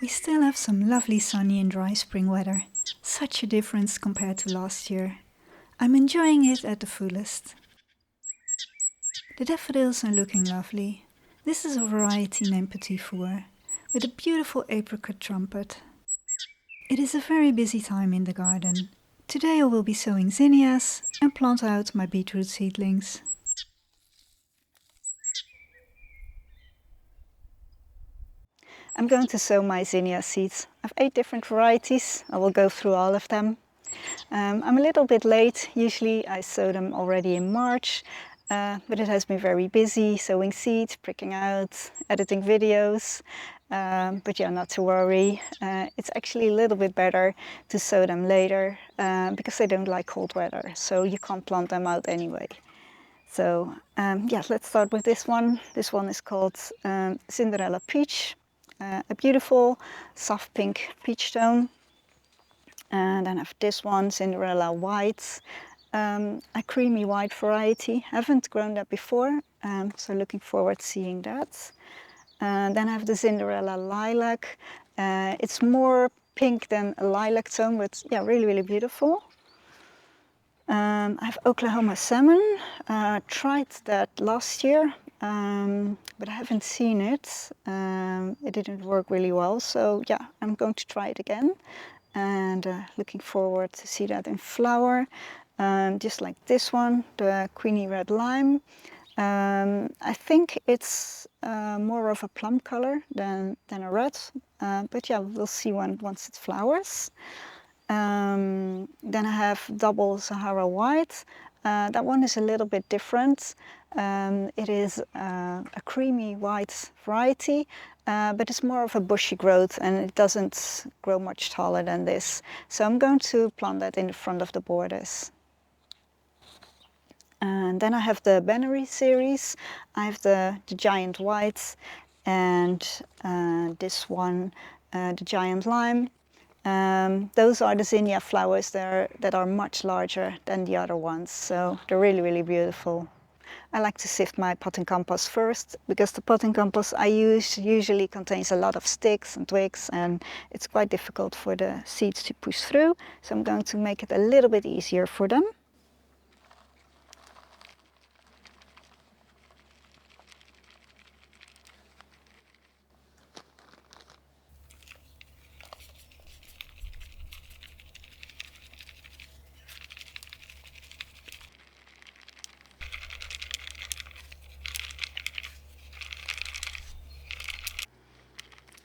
We still have some lovely sunny and dry spring weather. Such a difference compared to last year. I'm enjoying it at the fullest. The daffodils are looking lovely. This is a variety named Petit Four, with a beautiful apricot trumpet. It is a very busy time in the garden. Today I will be sowing zinnias and plant out my beetroot seedlings. I'm going to sow my zinnia seeds. I have 8 different varieties. I will go through all of them. I'm a little bit late. Usually I sow them already in March, but it has been very busy sowing seeds, pricking out, editing videos. But yeah, not to worry. It's actually a little bit better to sow them later because they don't like cold weather, so you can't plant them out anyway. So yeah, let's start with this one. This one is called Cinderella Peach, a beautiful soft pink peach tone. And then I have this one, Cinderella White, a creamy white variety. Haven't grown that before, so looking forward to seeing that. Then I have the Cinderella Lilac. It's more pink than a lilac tone, but yeah, really, really beautiful. I have Oklahoma Salmon. Tried that last year, but I haven't seen it. It didn't work really well, so yeah, I'm going to try it again. And looking forward to see that in flower. Just like this one, the Queenie Red Lime. I think it's more of a plum color than a red, but yeah, we'll see once it flowers. Then I have Double Sahara White. That one is a little bit different. It is a creamy white variety, but it's more of a bushy growth and it doesn't grow much taller than this. So I'm going to plant that in the front of the borders. And then I have the Bannery series. I have the Giant White and this one, the Giant Lime. Those are the zinnia flowers that are much larger than the other ones, so they're really, really beautiful. I like to sift my potting compost first because the potting compost I use usually contains a lot of sticks and twigs and it's quite difficult for the seeds to push through, so I'm going to make it a little bit easier for them.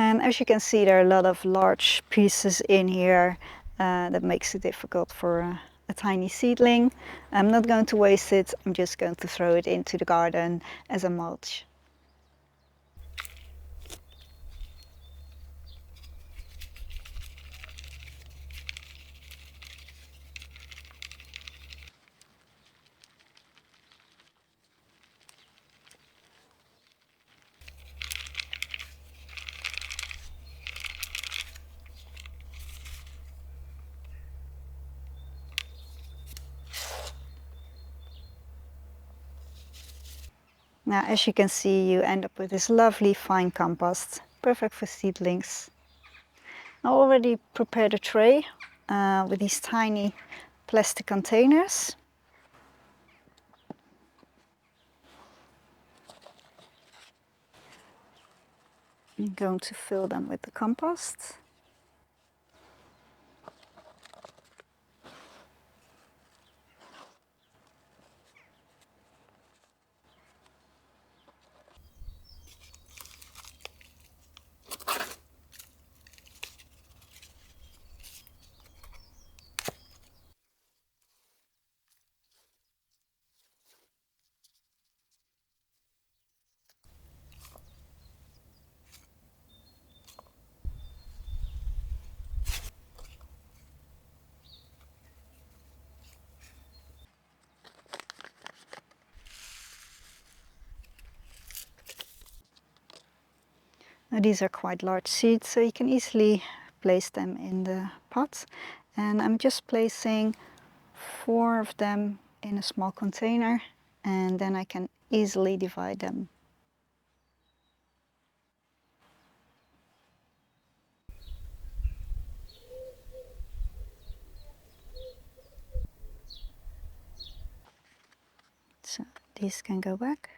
And as you can see, there are a lot of large pieces in here that makes it difficult for a tiny seedling. I'm not going to waste it, I'm just going to throw it into the garden as a mulch. Now, as you can see, you end up with this lovely fine compost, perfect for seedlings. I already prepared a tray with these tiny plastic containers. I'm going to fill them with the compost. Now these are quite large seeds, so you can easily place them in the pot. And I'm just placing 4 of them in a small container, and then I can easily divide them. these can go back.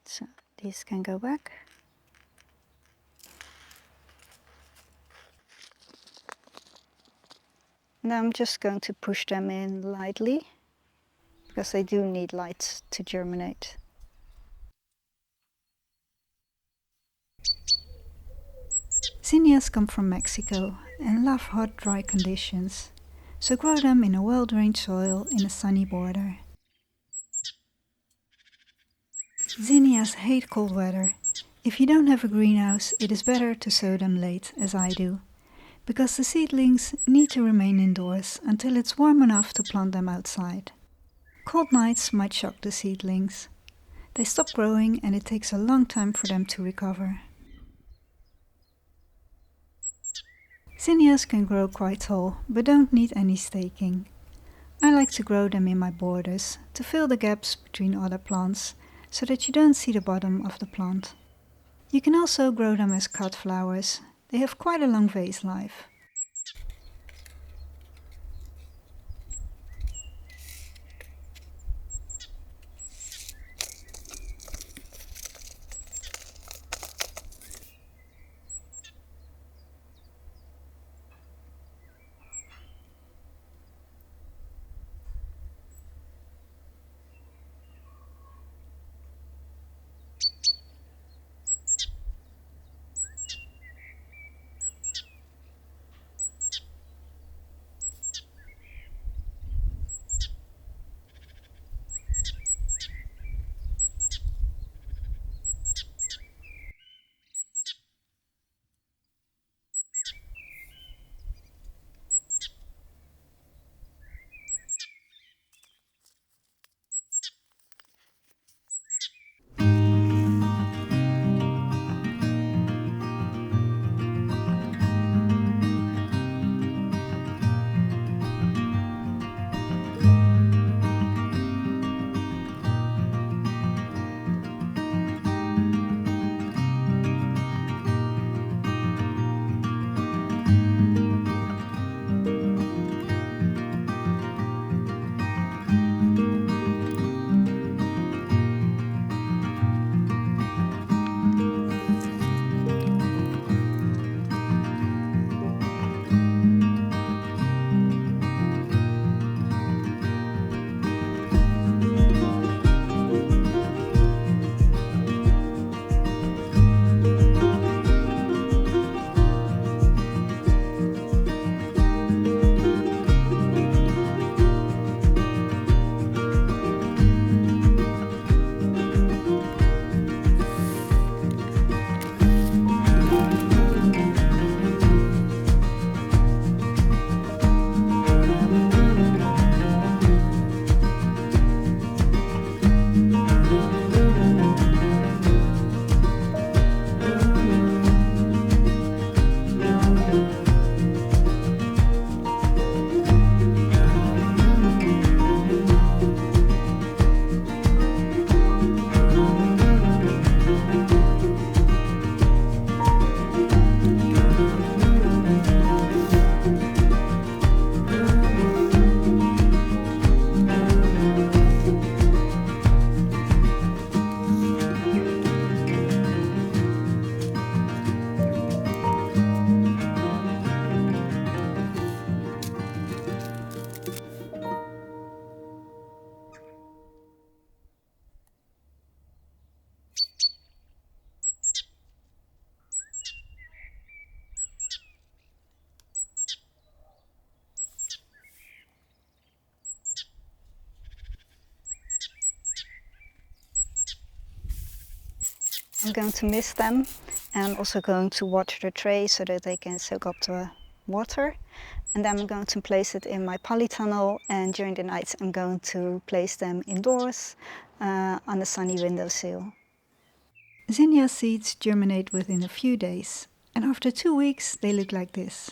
So these can go back. Now I'm just going to push them in lightly, because they do need light to germinate. Zinnias come from Mexico and love hot, dry conditions, so grow them in a well-drained soil in a sunny border. Zinnias hate cold weather. If you don't have a greenhouse, it is better to sow them late, as I do, because the seedlings need to remain indoors until it's warm enough to plant them outside. Cold nights might shock the seedlings. They stop growing and it takes a long time for them to recover. Zinnias can grow quite tall, but don't need any staking. I like to grow them in my borders to fill the gaps between other plants, so that you don't see the bottom of the plant. You can also grow them as cut flowers. They have quite a long vase life. I'm going to mist them, and I'm also going to water the tray so that they can soak up the water. And then I'm going to place it in my polytunnel, and during the night I'm going to place them indoors on a sunny windowsill. Zinnia seeds germinate within a few days, and after 2 weeks they look like this.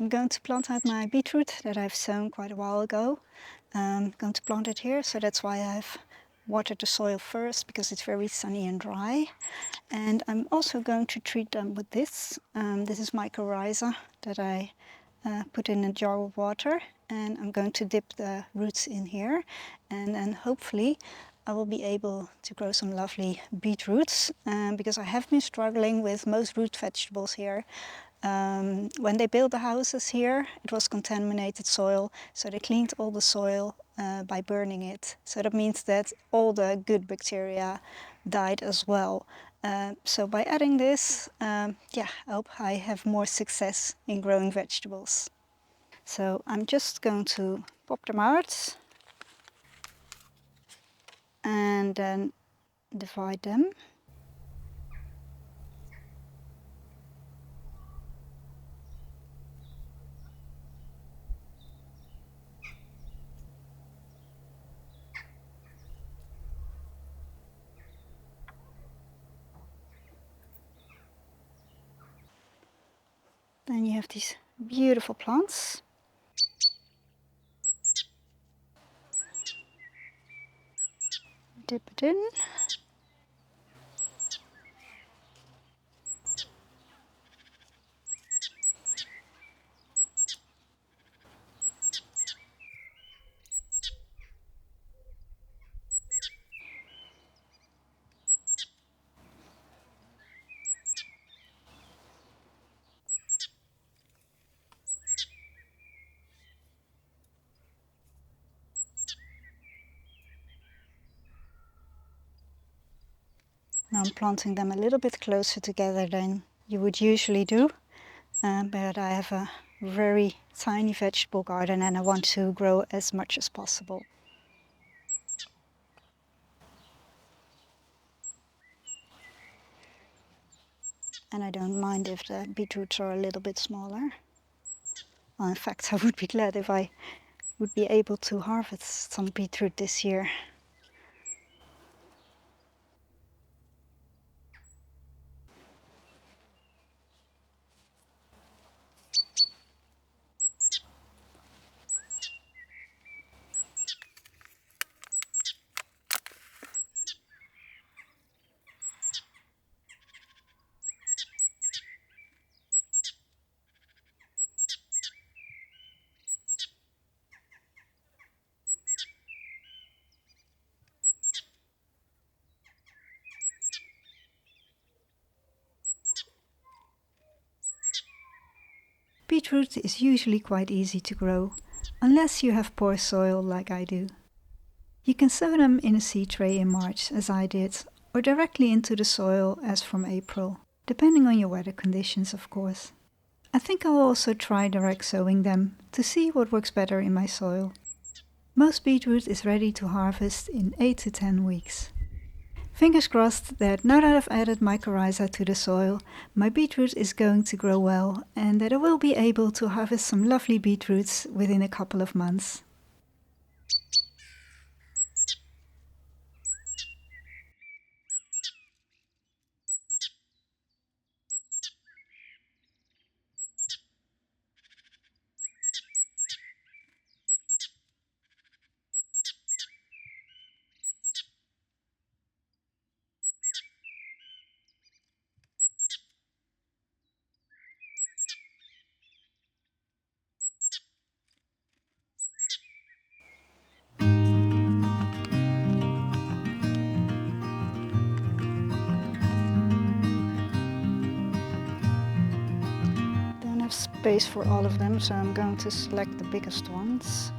I'm going to plant out my beetroot that I've sown quite a while ago. I'm going to plant it here, so that's why I've watered the soil first, because it's very sunny and dry. And I'm also going to treat them with this. This is Mycorrhiza that I put in a jar of water, and I'm going to dip the roots in here, and then hopefully I will be able to grow some lovely beetroots, because I have been struggling with most root vegetables here. When they built the houses here, it was contaminated soil, so they cleaned all the soil by burning it. So that means that all the good bacteria died as well. So by adding this, yeah, I hope I have more success in growing vegetables. So I'm just going to pop them out and then divide them. Then you have these beautiful plants. Dip it in. Now I'm planting them a little bit closer together than you would usually do, but I have a very tiny vegetable garden and I want to grow as much as possible. And I don't mind if the beetroots are a little bit smaller. Well, in fact, I would be glad if I would be able to harvest some beetroot this year. Beetroot is usually quite easy to grow, unless you have poor soil like I do. You can sow them in a seed tray in March, as I did, or directly into the soil as from April, depending on your weather conditions, of course. I think I'll also try direct sowing them to see what works better in my soil. Most beetroot is ready to harvest in 8 to 10 weeks. Fingers crossed that now that I've added mycorrhiza to the soil, my beetroot is going to grow well and that I will be able to harvest some lovely beetroots within a couple of months. space for all of them, so I'm going to select the biggest ones.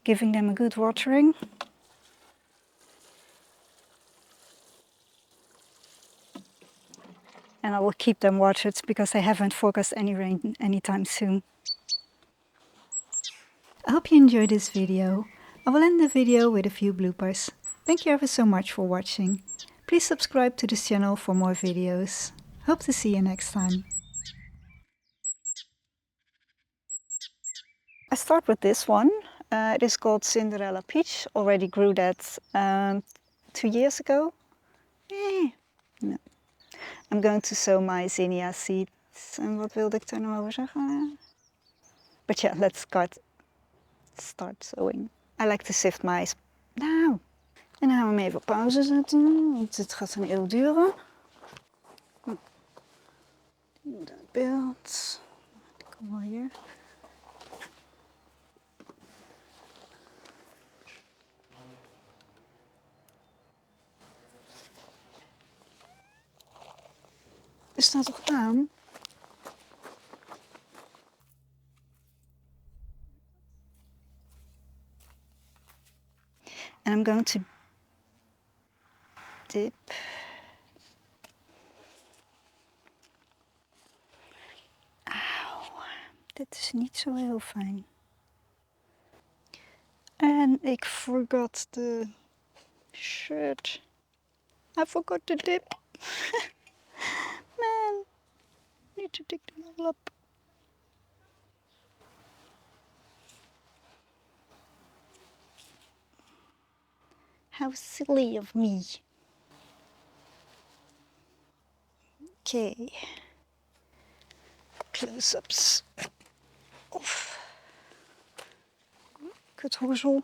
Giving them a good watering. And I will keep them watered because they haven't forecast any rain anytime soon. I hope you enjoyed this video. I will end the video with a few bloopers. Thank you ever so much for watching. Please subscribe to this channel for more videos. Hope to see you next time. I start with this one. It is called Cinderella Peach. Already grew that 2 years ago. No. I'm going to sow my Zinnia seeds. En wat wilde ik er nou over zeggen? But yeah, let's start sowing. I like to sift my... Nou! En dan gaan we hem even op pauze zetten, want dit gaat een eeuw duren. Die moet in beeld. Kom maar hier. Is dat toch aan? And I'm going to dip. Auw, dit is niet zo heel fijn. En ik forgot the shirt. I forgot the dip. Man, need to dig them all up. How silly of me. Okay. Close-ups. Kut hoezel.